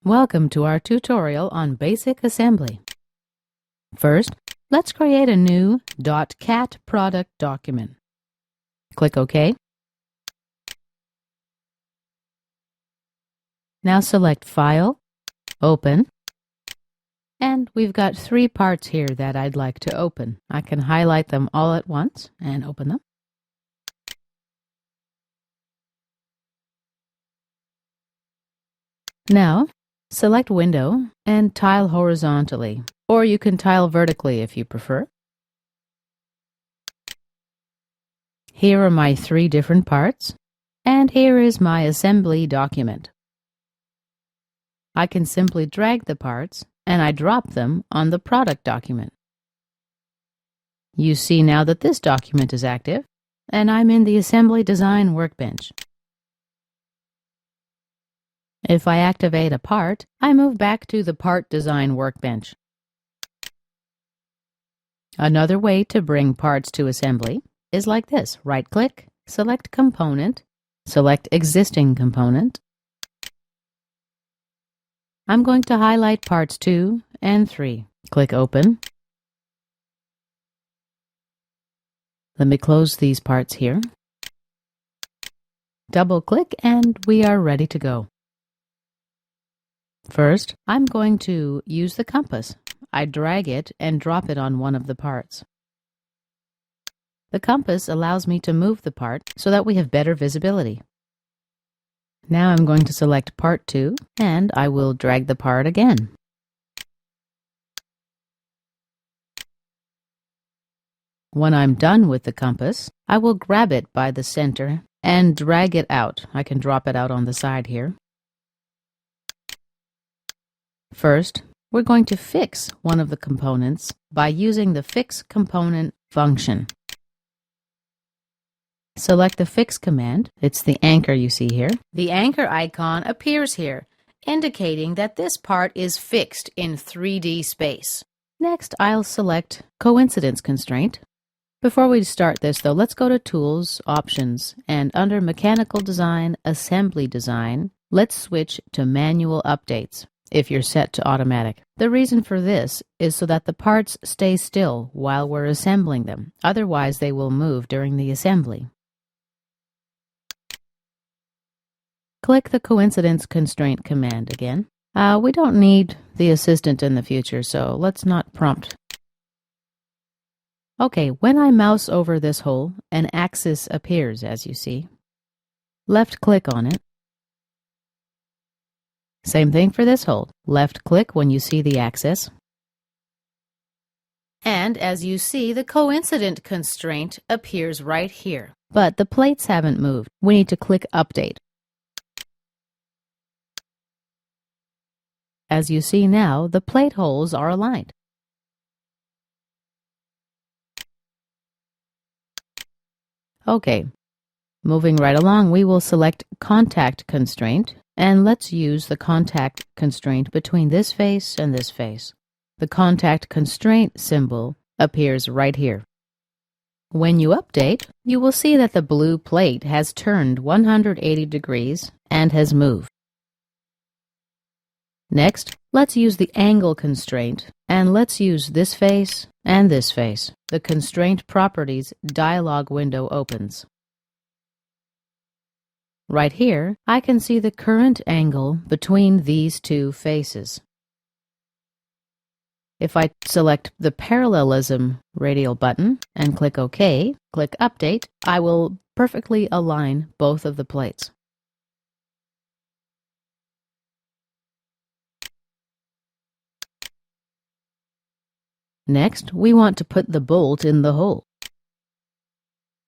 Welcome to our tutorial on basic assembly. First, let's create a new .cat product document. Click OK. Now select File, Open, and we've got 3 parts here that I'd like to open. I can highlight them all at once and open them. Now, select Window and tile horizontally, or you can tile vertically if you prefer. Here are my 3 different parts, and here is my assembly document. I can simply drag the parts and I drop them on the product document. You see now that this document is active, and I'm in the Assembly Design workbench. If I activate a part, I move back to the Part Design workbench. Another way to bring parts to assembly is like this. Right-click, select Component, select Existing Component. I'm going to highlight parts 2 and 3. Click Open. Let me close these parts here. Double-click and we are ready to go. First, I'm going to use the compass. I drag it and drop it on one of the parts. The compass allows me to move the part so that we have better visibility. Now I'm going to select part 2 and I will drag the part again. When I'm done with the compass, I will grab it by the center and drag it out. I can drop it out on the side here. First, we're going to fix one of the components by using the Fix Component function. Select the Fix command. It's the anchor you see here. The anchor icon appears here, indicating that this part is fixed in 3D space. Next, I'll select Coincidence Constraint. Before we start this, though, let's go to Tools, Options, and under Mechanical Design, Assembly Design, let's switch to Manual Updates if you're set to automatic. The reason for this is so that the parts stay still while we're assembling them. Otherwise, they will move during the assembly. Click the Coincidence Constraint command again. We don't need the assistant in the future, so let's not prompt. Okay, when I mouse over this hole, an axis appears, as you see. Left-click on it. Same thing for this hole. Left-click when you see the axis. And as you see, the coincident constraint appears right here. But the plates haven't moved. We need to click Update. As you see now, the plate holes are aligned. Okay, moving right along, we will select Contact Constraint, and let's use the contact constraint between this face and this face. The contact constraint symbol appears right here. When you update, you will see that the blue plate has turned 180 degrees and has moved. Next, let's use the angle constraint, and let's use this face and this face. The Constraint Properties dialog window opens. Right here, I can see the current angle between these 2 faces. If I select the Parallelism radial button and click OK, click Update, I will perfectly align both of the plates. Next, we want to put the bolt in the hole.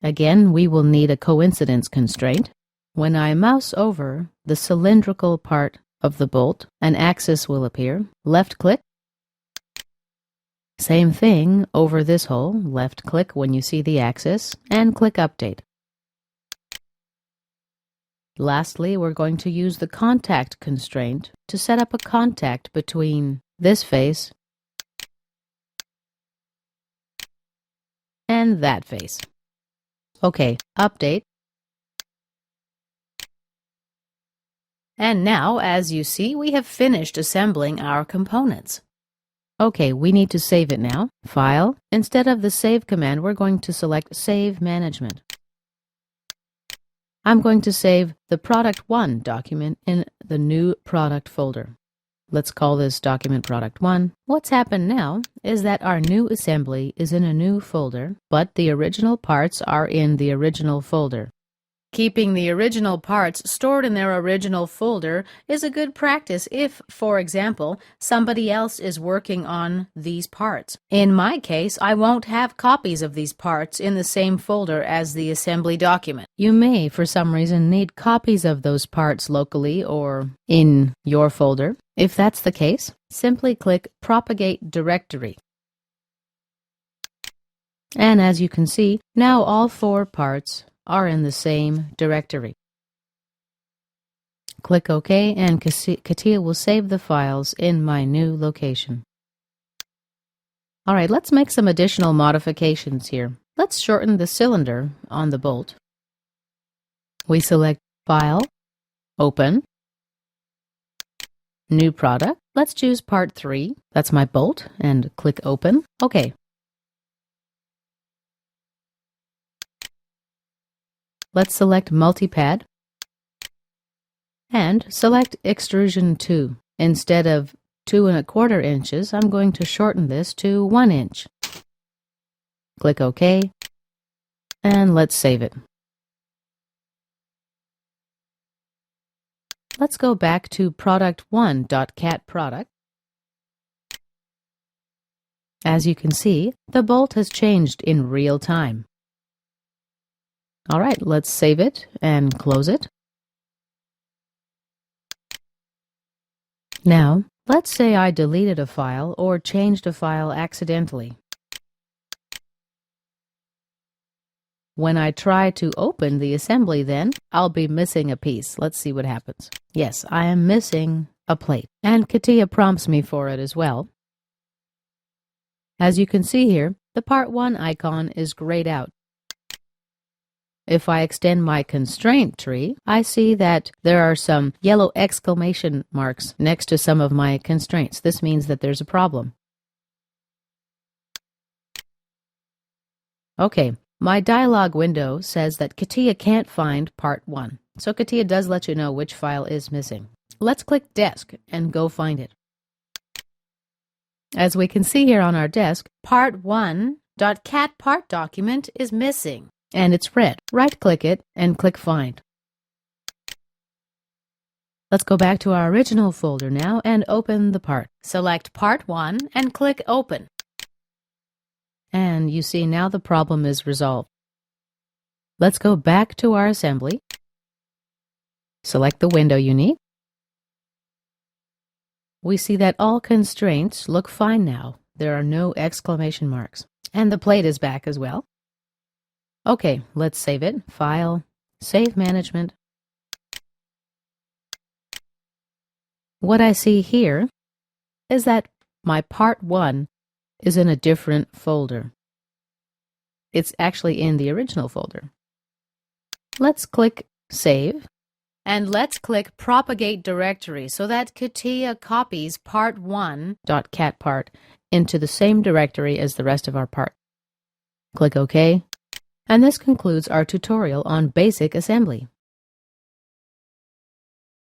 Again, we will need a coincidence constraint. When I mouse over the cylindrical part of the bolt, an axis will appear. Left-click. Same thing over this hole. Left-click when you see the axis, and click Update. Lastly, we're going to use the contact constraint to set up a contact between this face and that face. Okay, Update. And now, as you see, we have finished assembling our components. Okay, we need to save it now. File. Instead of the Save command, we're going to select Save Management. I'm going to save the Product 1 document in the New Product folder. Let's call this document Product 1. What's happened now is that our new assembly is in a new folder, but the original parts are in the original folder. Keeping the original parts stored in their original folder is a good practice if, for example, somebody else is working on these parts. In my case, I won't have copies of these parts in the same folder as the assembly document. You may, for some reason, need copies of those parts locally or in your folder. If that's the case, simply click Propagate Directory. And as you can see, now all 4 parts are in the same directory. Click OK and CATIA will save the files in my new location. Alright, let's make some additional modifications here. Let's shorten the cylinder on the bolt. We select File, Open, New Product. Let's choose Part 3. That's my bolt, and click Open. OK. Let's select Multipad and select Extrusion 2. Instead of 2 1/4 inches, I'm going to shorten this to 1 inch. Click OK, and let's save it. Let's go back to Product1.cat product. As you can see, the bolt has changed in real time. All right, let's save it and close it. Now, let's say I deleted a file or changed a file accidentally. When I try to open the assembly then, I'll be missing a piece. Let's see what happens. Yes, I am missing a plate, and CATIA prompts me for it as well. As you can see here, the Part 1 icon is grayed out. If I extend my constraint tree, I see that there are some yellow exclamation marks next to some of my constraints. This means that there's a problem. Okay, my dialog window says that CATIA can't find Part 1. So CATIA does let you know which file is missing. Let's click Desk and go find it. As we can see here on our desk, Part1.cat part document is missing. And it's red. Right-click it and click Find. Let's go back to our original folder now and open the part. Select Part 1 and click Open. And you see now the problem is resolved. Let's go back to our assembly. Select the window you need. We see that all constraints look fine now. There are no exclamation marks. And the plate is back as well. Okay, let's save it. File, Save Management. What I see here is that my Part 1 is in a different folder. It's actually in the original folder. Let's click Save, and let's click Propagate Directory so that CATIA copies Part1.cat part into the same directory as the rest of our part. Click OK. And this concludes our tutorial on basic assembly.